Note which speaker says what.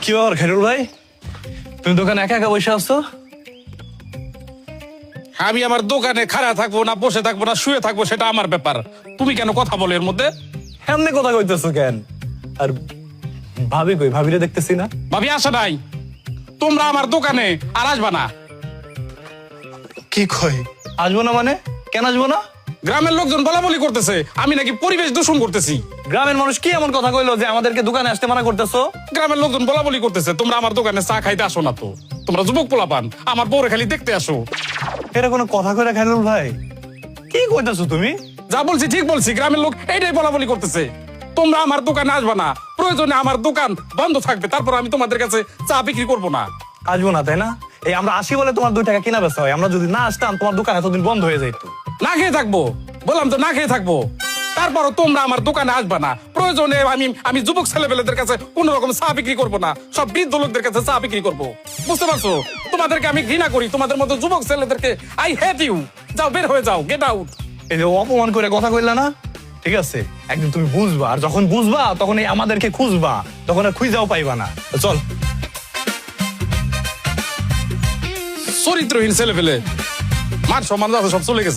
Speaker 1: কি ব্যাপার খাইরুল ভাই, তুমি দোকানে একা একা বসে আসছো?
Speaker 2: আমি আমার দোকানে খাড়া থাকবো না বসে থাকবো না শুয়ে থাকবো সেটা আমার ব্যাপার। তুমি কেন কথা বলো এর মধ্যে?
Speaker 1: এমনি কথা কইতেছো কেন? আর ভাবি কই? ভাবিরে দেখতেছি না।
Speaker 2: ভাবি আসে নাই, তোমরা আমার দোকানে আর আসবা না।
Speaker 1: কি কই আসবো না মানে? কেন আসবো না?
Speaker 2: গ্রামের লোকজন বলা বলি করতেছে আমি নাকি পরিবেশ দূষণ করতেছি।
Speaker 1: গ্রামের মানুষ কি এমন কথা কইলো যে আমাদেরকে দোকানে আসতে মানা করতেছো?
Speaker 2: গ্রামের লোকজন বলা বলি করতেছে তোমরা আমার দোকানে চা খাইতে আসো না, তো তোমরা যুবক পোলাপান আমার বউরে খালি দেখতে আসো।
Speaker 1: এটা কোনো কথা কইরা খাইরুল ভাই? কি কইতাছো তুমি?
Speaker 2: যা বলছি ঠিক বলছি, গ্রামের লোক এইটাই বলা বলি করতেছে। তোমরা আমার দোকানে আসবা না, প্রয়োজনে আমার দোকান বন্ধ থাকবে, তারপর আমি তোমাদের কাছে চা বিক্রি করবো না।
Speaker 1: আসবো না তাই না? এই আমরা আসি বলে তোমার 2 টাকা কিনা বেচা হয়। আমরা যদি না আসতাম তোমার দোকান এতদিন বন্ধ হয়ে যেত।
Speaker 2: না খেয়ে থাকবো, বললাম তো না খেয়ে থাকবো। তারপরও তোমরা আমার দোকানে আসবা না, প্রয়োজনে আমি যুবক ছেলেপেলেদের কাছে কোন রকম চা বিক্রি করবো না, সব বৃদ্ধ লোকদের কাছে চা বিক্রি করবো। বুঝতে পারছো? তোমাদেরকে আমি ঘৃণা করি, তোমাদের মতো যুবক ছেলেদেরকে আই হেট ইউ। যাও, বের হয়ে যাও, গেট আউট।
Speaker 1: এই যে অপমান করে কথা কইলা না, ঠিক আছে একদিন তুমি বুঝবা, আর যখন বুঝবা তখন এই আমাদেরকে খুঁজবা, তখন আর খুঁজাও পাইবা না। চল।
Speaker 2: চরিত্রহীন ছেলেপেলে, মান সম্মান সব চলে গেছে।